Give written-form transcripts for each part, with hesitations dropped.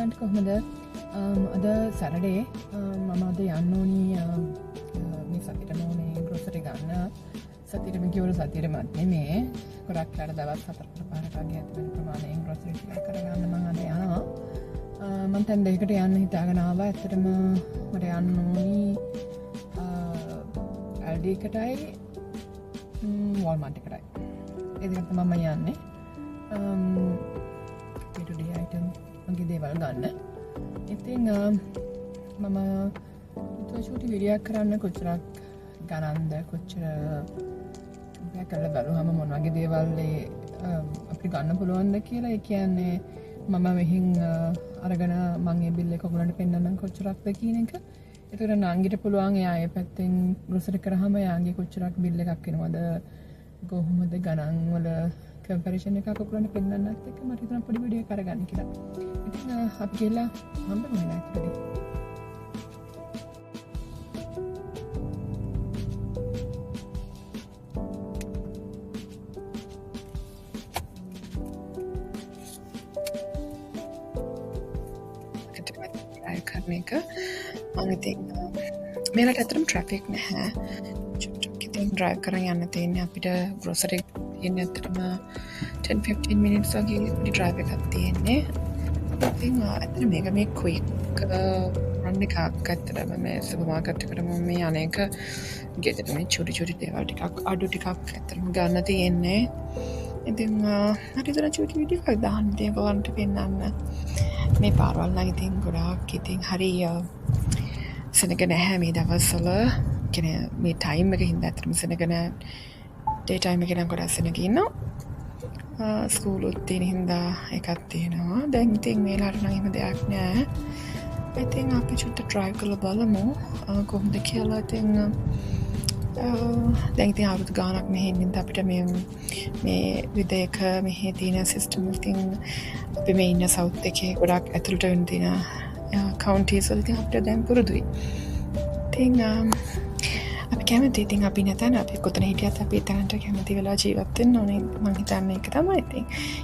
ඔයාලට කොහොමද? අද සැටර්ඩේ මම අද යන්න ඕනි මේ සතියටම ඕනේ ග්‍රොසරි ගන්න. සතියටම කියවල සතියටමත් නෙමේ. ගොඩක් කාට දවස් 4කට 5කට වගේ ඇති වෙන ප්‍රමාණයෙන් ග්‍රොසරි ටික කරගන්න මම අද යනවා. මම දැන් දෙයකට යන්න හිතාගෙන ආවා. ඇත්තටම මට යන්න ඕනි Aldi එකටයි Walmart එකටයි. ඒ දෙකට මම යන්නේ. day-to-day item මගේ දේවල් ගන්න. ඉතින් මම චූටි වීඩියෝ එකක් කරන්න කොච්චරක් ගණන්ද කොච්චර බෑ කරලා බලුවම මොන වගේ දේවල් අපිට ගන්න පුළුවන්ද කියලා. ඒ කියන්නේ මම මෙහින් අරගෙන මම මේ බිල් එක ඔයගොල්ලන්ට පෙන්නන්නම් කොච්චරක්ද කියන එක. ඒතර නාංගිට පුළුවන් එයා ඒ පැත්තෙන් ග්‍රොසරි කරාම යාගේ කොච්චරක් බිල් එකක් එනවද කොහොමද ගණන් වල කම්පැරිසන් එකක් ඔයගොල්ලන්ට පෙන්නන්නත් එක්ක මට හිතෙනවා පොඩි වීඩියෝ එකක් කරගන්න කියලා. ඉතින් අපි ගිහලා හම්බෙමු නැත්නම්. කරන එක මම ඉතින් මේකට ඇත්තටම ට්‍රැෆික් නැහැ. ඉතින් ඩ්‍රයිව් කරන් යන්න තියෙන්නේ අපිට ග්‍රොසරි තියෙන්නේ ඇත්තටම 10-15 minutes වගේ ඩ්‍රයිව් එකක් තියෙන්නේ. ඉතින් ඇත්තට මේ ක්වික් රන් එකක් ඇත්තටම මේ සුපර් මාකට් එකට මම මේ අනේක ගෙදර මේ චුටි දේවල් ටිකක් අඩු ටිකක් ඇත්තටම ගන්න තියෙන්නේ. ඉතින් මට හිතෙනවා චුටි වීඩියෝ එකක් දාන්න දේවල්ට පෙන්නන්න. මේ පාරවල් නම් ඉතින් ගොඩාක් ඉතින් හරි සෙනග නැහැ මේ දවස්වල. කියන්නේ මේ ටයිම් එක හින්දා අතරම සෙනග නැහැ. ඩේ ටයිම් එකේ නම් ගොඩක් සෙනග ඉන්නවා. ස්කූල් උත් තියෙන හින්දා එකක් තියෙනවා. දැන් ඉතින් මේලාට නම් එහෙම දෙයක් නැහැ. ඉතින් අපි චුට්ට ඩ්‍රයිව් කරලා බලමු කොහොමද කියලා. ඉතින් දැන් ඉතින් අවුරුදු ගානක් මෙහෙ ඉන්න අපිට මේ විදේක මෙහෙ තියෙන සිස්ටම් එකකින් අපි මේ ඉන්න සවුත් එකේ ගොඩක් ඇතුළට වෙන තියෙන කවුන්ටිස් වල ඉතින් අපිට දැන් පුරුදුයි. ඉතින් අපි කැමති ඉතින් අපි නැතන අපි කොතන හිටියත් අපි එතනට කැමති වෙලා ජීවත් වෙන්න ඕනේ. මම හිතන්නේ ඒක තමයි.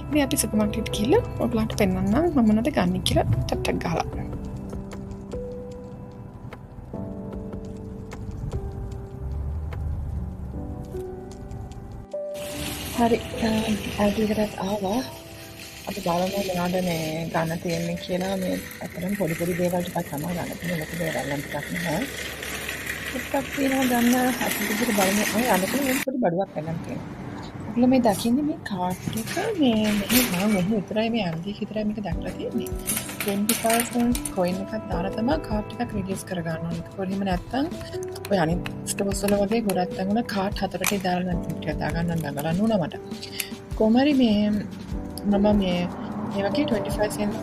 ඉතින් අපි සුපර් මාකට් ගිහලා ඔයගලන්ට පෙන්නන්නම් මම මොනවද ගන්න කියලා ටක් ගහලා. හරි ඇල්ටිකටත් ආවා. අපි බලමු මොනවද මේ ගන්න තියෙන්නේ කියලා. මේ අතරම පොඩි දේවල් ටිකක් තමයි ගන්න තියෙන්නේ. ලොකු දේවල් නම් ටිකක් නැහැ. ටිකක් තියෙනවා ගන්න. අපි විදිහට බලමු. අනිත් පොඩි බඩුවක් ගන්න තියෙනවා. ඔයගොල්ලෝ මේ දකින්නේ මේ කාඩ් එක මෙහෙ විතරයි මේ අන්තික විතරයි මේක දැක්ලා තියෙන්නේ. 20% coin එකක් දාලා තමයි කාඩ් එකක් රිලීස් කරගන්න ඕනේ. කොහොම නැත්තම් ඔය අනිත් ස්ටෝර්ස් වල වගේ ගොඩක් තැන් වල කාඩ් 4ට දාලා නැත්නම් ටික දාගන්න දඟලන්න උනා මට. කොහමරි මේ මම මේ වගේ 25 cents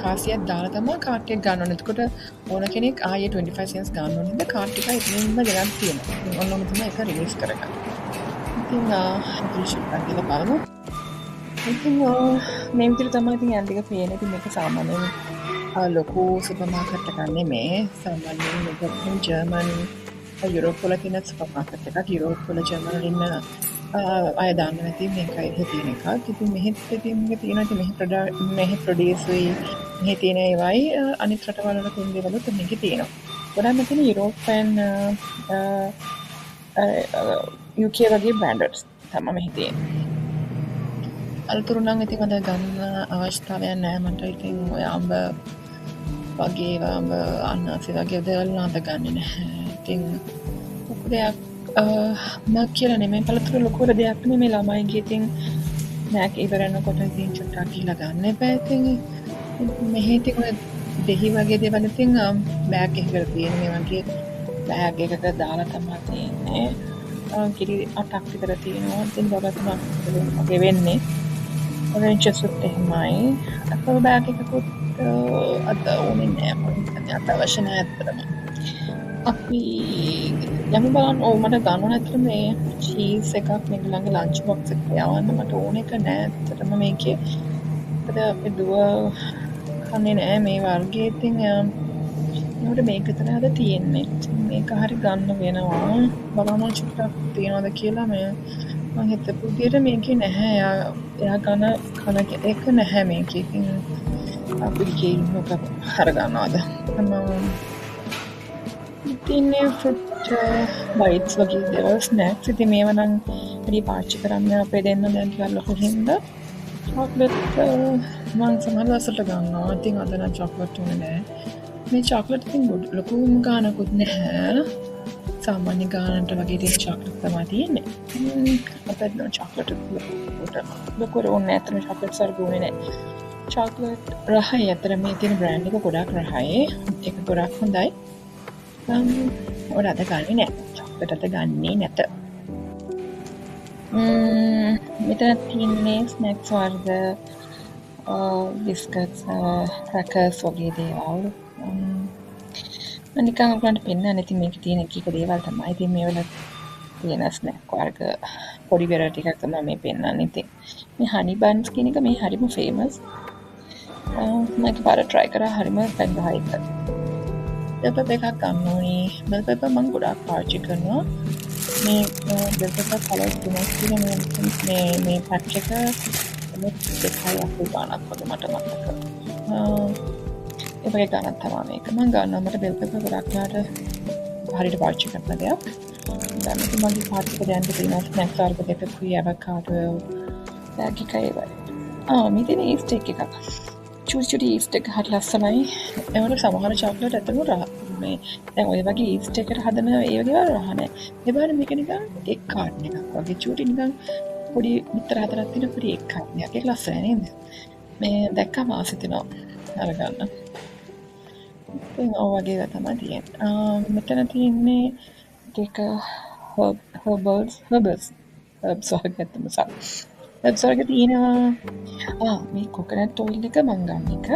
කාසියක් දාලා තමයි කාඩ් එක ගන්න ඕනේ. එතකොට ඕන කෙනෙක් ආයේ 25 cents ගන්න ඕනේ. ඉතින් කාඩ් එක ඉතින්ම ගන්න තියෙනවා. ඔන්නම තමයි ඒක රිලීස් කරගන්න. ඉතින් අපිට කියලා බලමු. ඉතින් මේ විදිහට තමයි ඉතින් යන්න ටික පේන. ඉතින් මේක සාමාන්‍යයෙන් ලොකු සුපර් මාකට් එකක් නෙමෙයි. සාමාන්‍යයෙන් මේක ජර්මන් යුරෝප් වල තියෙන සුපර් මාකට් එකක්. යුරෝප් වල ජර්මන් වල ඉන්න අය දන්න නැති මේකයි එහෙ තියෙන එකක්. ඉතින් මෙහෙත් ඉතින් මේක තියෙනවා. ඉතින් මෙහෙ ප්‍රොඩියුස් වෙයි. මෙහෙ තියෙන ඒවයි අනිත් රටවල වල තියෙන දේවලුත් මේකේ තියෙනවා. ගොඩක් මෙතන යුරෝප්යන් UK වගේ බ්‍රෑන්ඩ්ස් තමයි මෙහි තියෙන්නේ. අලුතුරු නම් ඉතින් අද ගන්න අවශ්‍යතාවයක් නැහැ මට. ඉතින් ඔය අඹ වගේ අනාසි වගේ දේවල් නම් අද ගන්නෙ නැහැ. ඉතින් ලොකු දෙයක් මම කියලා නෙමෙයි පළතුරු ලොකු දෙයක් නෙමෙයි. ළමයිගේ ඉතින් මෑක් ඉවරනකොට ඉතින් චුට්ටක් ගිහලා ගන්න එපා. ඉතින් මෙහි ඉතින් ඔය දෙහි වගේ දේවල් ඉතින් බෑග් එකකට තියෙන මේ වගේ බෑග් එකකට දාලා තමයි තියෙන්නේ. කිරි 8ක් විතර තියෙනවා. ඉතින් බබතුමා වගේ වෙන්නේ. ඔරෙන්ජස් උත් එහෙමයි. අපේ බෑග් එකකුත් අද ඕනේ නෑ. මොකද අත අවශ්‍ය නෑ අතරම. අපි යමු බලන්න. මට ගන්න ඕන ඇත්තට මේ චීස් එකක් මේ ළඟ ලන්ච් බොක්ස් එකට යවන්න මට ඕන එක නෑ ඇත්තටම මේකේ. මොකද අපේ දුව කන්නේ නෑ මේ වර්ගයේ. ඉතින් ඒකට මේක විතරයි අද තියෙන්නේ. මේක හරි ගන්න වෙනවා. බලන්න චුට්ටක් තියනවද කියලා. මම හිතපු විදිහට මේකේ නැහැ. එයා ගන්න එක නැහැ මේකේ. ඉතින් පිළිකේම හරගන්නවාද තින්නේ ෆෘට් බයිට්ස් වගේ දේවල් ස්නැක්ස් ඉතින් මේව නම් වැඩි පාවිච්චි කරන්න අපේ දෙන්න දැන් ටිකක් ලොකු හින්දා චොක්ලට් මං සමහර දවසට ගන්නවා. ඉතින් අද නම් චොක්ලට් උනේ නෑ. මේ චොක්ලට් ඉතින් ලොකුම ගානකුත් නැහැ. සාමාන්‍ය ගානට වගේ තියෙන චොක්ලට් තමයි තියෙන්නේ. අපිට නම් චොක්ලට් ලොකු ඕනේ නැත්නම් චොක්ලට් සර්ගුනේ නෑ. චොක්ලට් රහයි අතර මේ තියෙන බ්‍රෑන්ඩ් එක ගොඩක් රහයි. ඒක ගොඩක් හොඳයි. ඔයාලා අද ගන්නේ නෑ. චොක්ලට් අද ගන්නේ නැත. මෙතන තියෙන්නේ ස්නැක්ස් වර්ග බිස්කට්ස් ක්‍රැකර්ස් වගේ දේවල් නිකන් ඔයගලන්ට පෙන්නන්න ඉතින් මේකේ තියෙන එක එක දේවල් තමයි. ඉතින් මේවල තියෙන ස්නැක් වර්ග පොඩි වෙරයිටි එකක් තමයි මේ පෙන්නන්නේ. ඉතින් මේ හනි බන්ස් කියන එක මේ හරිම ෆේමස්. මම එකපාර try කරා හරිම පැන්දහයි එක. බෙල් පෙපර් එකක් ගන්න ඕනේ. බෙල් පෙපර් මම ගොඩාක් පාවිච්චි කරනවා. මේ බෙල් පෙපර් කලර්ස් තුනක් තියෙනවා. මේ පැක් එක දෙකයි අපේ ගානක් වගේ මට මතක. ඒ වගේ ගානක් තමයි මේක. මම ගන්නවා මට බෙල් පෙපර් ගොඩක් නාට හරියට පාවිච්චි කරන දෙයක්. දැන් මගේ පාවිච්චි කරන තියෙන ස්නැක්ස් වර්ග දෙකකුයි අවකාඩෝ බෑග් එකයි වගේ. මෙතන ඊස්ට් එකක්. චුටි ඊස්ට් එක හරි ලස්සනයි. ඒවල සමහර චොක්ලට් ඇත්තම මේ දැන් ඔය වගේ ඊස්ට් එකට හදන ඒ වගේ වල රහ නැහැ. ඒ බලන්න මේක නිකන් එක් කාඩ් එකක් වගේ චුටි නිකන් පොඩි විතර හතරක් තියෙන පොඩි එක් කාඩ් එකක්. ඒක ලස්සනයි නේද? මේ දැක්කම ආසිතනවා අරගන්න. ඉතින් ඔය වගේ තමයි තියෙන්නේ. මෙතන තියෙන්නේ ටික herbs වර්ග තමයි. සොරක තියෙනවා මේ කොකනට් ඔයිල් එක මං ගන්න එක.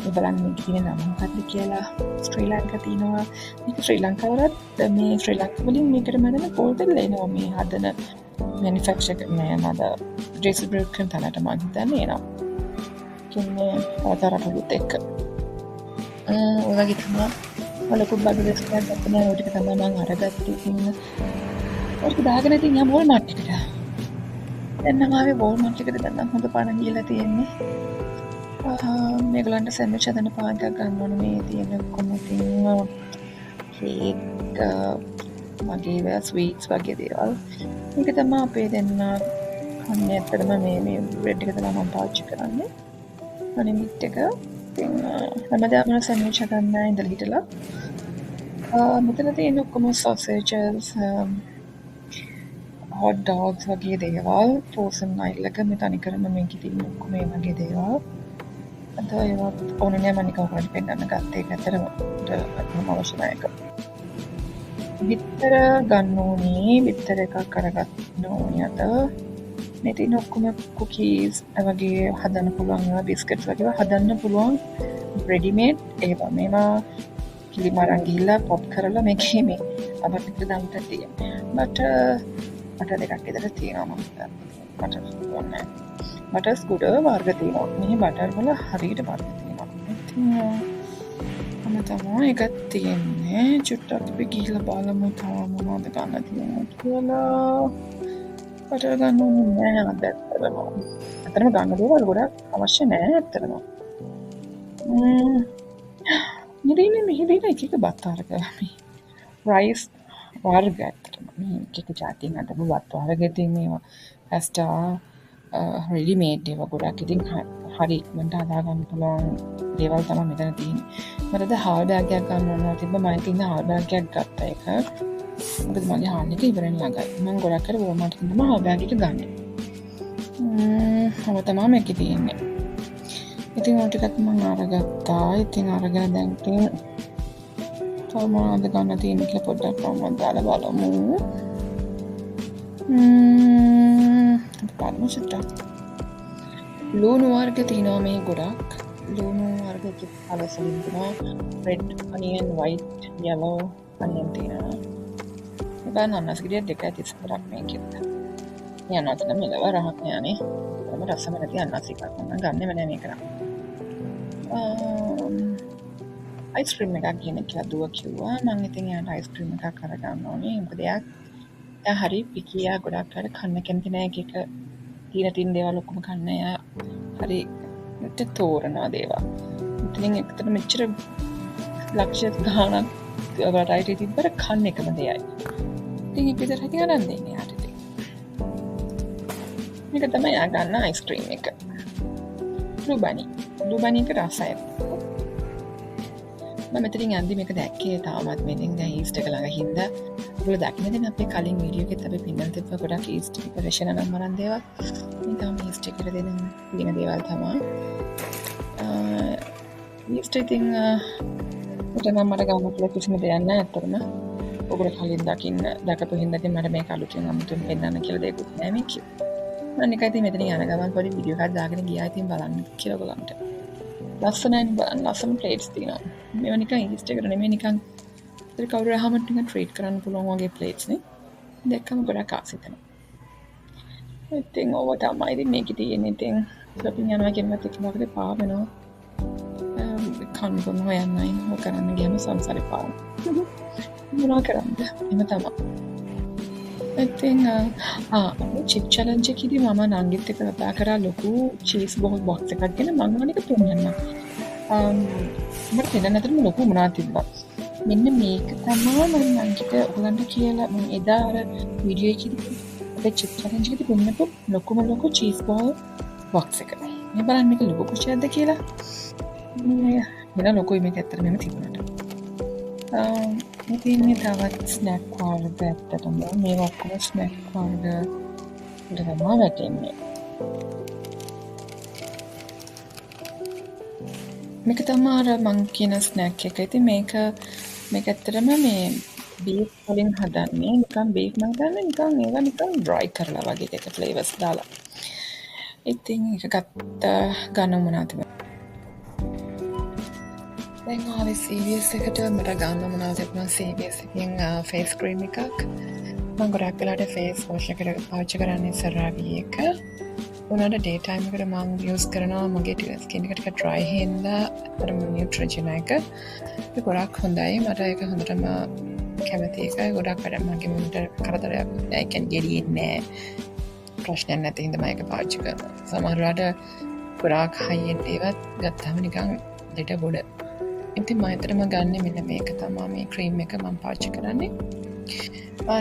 මේ බලන්න මේක තියෙන නම මොකක්ද කියලා. ශ්‍රී ලංකාවේ තියෙනවා. මේක ශ්‍රී ලංකාවලත් මේ ශ්‍රී ලංකාව වලින් මේකට මනන පොල්ටල් එනවා මේ හදන මැනුෆැක්චර් මේ නේද ඩිස්ට්‍රිබියුට් කරන තැනට මං හිතන්නේ එනවා. කියන්නේ ආතරටලුත් එක්ක. ඔය වගේ තමයි ලොකු බඩු දෙකක් ගන්න ඕනේ. ඔය ටික තමයි මං අරගත්තේ. ඉතින් ඔක දාගෙන ඉතින් යමු වෝල්මාර්ට් එකට. දැන් නම් ආවේ වෝල්මාර්ට් එකට දැන් නම් හොඳ පාන ගිහලා තියෙන්නේ. මේගොල්ලන්ට සෑන්ඩ්විච් හදන්න පාන් එකක් ගන්න ඕනේ. මේ තියෙන කොමතින් කේක් වගේ ඒවා ස්වීට්ස් වගේ දේවල්. මේක තමයි අපේ දෙන්න කන්නේ. ඇත්තටම මේ බ්‍රෙඩ් එක තමයි මම පාවිච්චි කරන්නේ. අනේ මිට් එක. ඉතින් හැමදාම සෑන්ඩ්විච් හදන්න ඉඳලා හිටලා. මෙතන තියෙන ඔක්කොම සොසේජස් hot dogs වගේ දේවල් frozen oil එක මේ තනි කරම මේකේ තියෙන ඔක්කොම මේ වගේ දේවල් අද ඒවා ඕනේ නෑ මම නිකන් ඔයාලට පෙන්නන්න ගත්තේ ඒක ඇත්තටම අවශ්‍ය නැහැ එක. බිත්තර ගන්න ඕනේ බිත්තර එකක් අරගන්න ඕනේ අද මේ තියෙන ඔක්කොම cookies වගේ හදන්න පුළුවන් ඒවා බිස්කට්ස් වගේ හදන්න පුළුවන් ready-made ඒවා මේවා කිලිම අරන් ගිහිල්ලා පොප් කරලා මේකේ මේ අපිට දාන්න තියෙන්නේ. බටර් දෙකක් විතර තියෙනවා මම බටර් ඕනේ. බටර්ස් ගුඩ වර්ග තියෙනවා. මේ බටර් වල හරියට වර්ග තියෙනවා. ඉතින් මම තමයි එකක් තියෙන්නේ. චුට්ටක් අපි ගිහිල්ලා බලමු තව මොනවද ගන්න තියෙන්නේ කියලා. බටර් ගන්න ඕනේ නෑ අද ඇත්තටම. ඇත්තටම ගන්න දේවල් ගොඩක් අවශ්‍ය නෑ ඇත්තටම. මෙහෙදී එක එක බත් වර්ග මේ රයිස් වර්ග ඇත්තටම මේ එක જાතියෙන් අදම බත් වර්ග තියෙන මේවා පැස්ටා රෙඩි මේඩ් ඒවා ගොඩක් ඉතින් හරි ඉක්මනට හදා ගන්න පුළුවන් දේවල් තමයි මෙතන තියෙන්නේ. මට අද හාල් බෑග් එකක් ගන්න ඕන තිබ්බ මම ඉතින් හාල් බෑග් එකක් ගත්තා ඒක. මොකද මගේ හාල් එක ඉවරන ළඟයි. මම ගොඩක් කර වෝල්මාර්ට් එකෙන් තමයි හාල් බෑග් එක ගන්නෙ. තමයි මේකේ තියෙන්නේ. ඉතින් ඔය ටිකත් මම අරගත්තා. ඉතින් අරගෙන දැන් ඉතින් මොනවද ගන්න තියෙන්නේ කියලා පොඩ්ඩක් මම දාලා බලමු. බලමු චුට්ටක්. ලුණු වර්ග තියෙනවා මේ ගොඩක්. ලුණු වර්ග කලර්ස් වලින් තියෙනවා red onion white yellow onion තියෙනවා. බලන්න අන්නස් ගෙඩිය 2.34ක් මේකෙත්. යනවා තමයි මෙලව රහක් නෑනේ. කොහොම රසම නැති අන්නස් එකක් මම ගන්නෙම නෑ මේක නම්. අයිස්ක්‍රීම් එකක් ගන්න කියලා දුව කිව්වා. මම ඉතින් එයාට අයිස්ක්‍රීම් එකක් අරගන්න ඕනේ. මොකද එයා හරි පිකියා ගොඩක් අර කන්න කැමති නෑ එක තියෙන දේවල් ඔක්කොම කන්න එයා හරි තෝරනවා දේවල්. ඉතින් එක්තරම මෙච්චර ලක්ෂ ගාණක් ඔයාලට තිබ්බට කන්න එකම දෙයයි. ඉතින් ඒක විතර හිතින් අරන් දෙන්නේ යාට ඉතින්. මේක තමයි යා ගන්න අයිස්ක්‍රීම් එක. බ්ලූ බනි එක රසයි. මම මෙතනින් යන්දි මේක දැක්කේ තාමත් මේ දැන් ඊස්ට් එක ළඟ හින්දා ඔයගොල්ලෝ දකින්න දැන් අපේ කලින් වීඩියෝ එකෙත් අපි පින්නන් තිබ්බ ගොඩක් ඊස්ට් ප්‍රිපරේෂන් නම් මරන් දේවල්. මේ තමයි ඊස්ට් එකට දෙන තියෙන දේවල් තමයි. ඊස්ට් ඉතින් මට ගන්න පුළුවන් කිසිම දෙයක් නැහැ අතරම. ඔයගොල්ලෝ කලින් දැකපු හින්දා ඉතින් මට මේක අලුතෙන් අමුතුවෙන් පෙන්නන්න කියලා දෙයක්වත් නැහැ මේක. මම නිකන් ඉතින් මෙතන යන ගමන් පොඩි වීඩියෝ එකක් දාගෙන ගියා ඉතින් බලන්න කියලා ඔයගොල්ලන්ට. ලස්සනයි බලන්න ලස්සන ප්ලේට්ස් තියෙනවා. මේවා නිකන් ඊස්ට් එකට නෙමෙයි නිකන් ඒක කවුරු හම නිකන් ට්‍රීට් කරන්න පුළුවන් වගේ ප්ලේට්ස් නේ. දැක්කම ගොඩක් ආසිතනවා. ඉතින් ඔව තමයි ඉතින් මේකේ තියෙන්නේ ඉතින් shopping යනවා කියනවත් එක්ක මොකද පාවෙනවා. කන්බොන හොයන්නයි මොකක් කරන්න ගියම සංසාරේ පාන. මොනවා කරන්නද? එහෙම තමයි. ඉතින් චිප් චැලෙන්ජ් එකේදී මම නංගිත් එක්ක කතා කරා ලොකු චීස් බෝල් බොක්ස් එකක් ගැන මම අනික තුන්යන්න. මට දෙන්න නැතරම ලොකු මොනවා තිබ්බා. මෙන්න මේක තමයි මම නංගිට ඔයගලන්ට කියලා මම එදා අර වීඩියෝ එකේදී අපේ චිප් චැලෙන්ජ් එකේදී පෙන්නපු ලොකුම ලොකු චීස් බෝල් බොක්ස් එක. මේ බලන්න මේක ලොකු කොච්චරද කියලා. මෙන්න ලොකුයි මේක ඇත්තට මෙන්න තිබුණාට. ඉතින් මේ තවත් ස්නැක් වර්ග ඇත්තටම මේ ඔක්කොම ස්නැක් වර්ග වලට තමයි වැටෙන්නේ. මේක තමයි අර මං කියන ස්නැක් එක. ඉතින් මේක ඇත්තටම මේ බීෆ් වලින් හදන්නේ නිකන් බීෆ් නම් හදන්නේ නිකන් ඒවා නිකන් ඩ්‍රයි කරලා වගේ එක ෆ්ලේවර්ස් දාලා. ඉතින් ඒක ගත්ත ගන්න මොනවද? දැන් ආවේ CVS එකට මට ගන්න මොනවද තිබුණා CVS එකෙන් ෆේස් ක්‍රීම් එකක්. මම ගොඩක් වෙලාට ෆේස් වොෂ් එකට පාවිච්චි කරන්නේ CeraVe එක. උනාට ඩේ ටයිම් එකට මම යූස් කරනවා මගේ ස්කින් එක ටික ඩ්‍රයි හින්දා අර නියුට්‍රජන් එක. ඒක ගොඩක් හොඳයි. මට ඒක හොඳටම කැමති එකයි. ගොඩක් වැඩ මගේ මුන්ට කරදරයක් නෑ. ඒ කියන්නේ ගෙඩියෙන්නේ නෑ. ප්‍රශ්නයක් නැති හින්දා මම ඒක පාවිච්චි කරනවා. සමහර වෙලාවට ගොඩක් හයි එන්ඩ් ඒවත් ගත්තාම නිකන් දෙට බොඩ. ඉතින් මම ඇත්තටම ගන්න මෙන්න මේක තමයි මේ ක්‍රීම් එක මම පාවිච්චි කරන්නේ.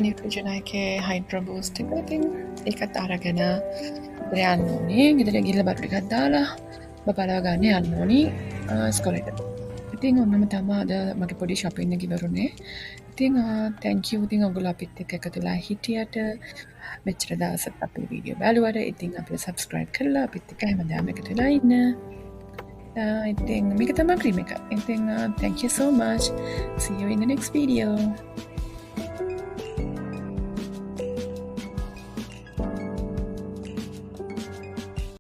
නියුට්‍රජන් එකේ හයිඩ්‍රෝ බූස්ට් එක. ඉතින් ඒකත් අරගෙන ගෙදර යන්න ඕනේ. ගෙදර ගිහලා බටු ටිකක් දාලා බබලා ගන්න යන්න ඕනේ ඉස්කෝලේට. ඉතින් ඔන්නම තමයි අද මගේ පොඩි shopping එක ඉවරුනේ. ඉතින් thank you ඉතින් ඔයගොල්ලෝ අපිත් එක්ක එකතු වෙලා හිටියට මෙච්චර දවසක් අපේ වීඩියෝ බලුවට ඉතින් අපිට subscribe කරලා අපිත් එක්ක හැමදාම එකතු වෙලා ඉන්න. ඉතින් මේක තමයි ක්‍රීම් එක. ඉතින් thank you so much. See you in the next video.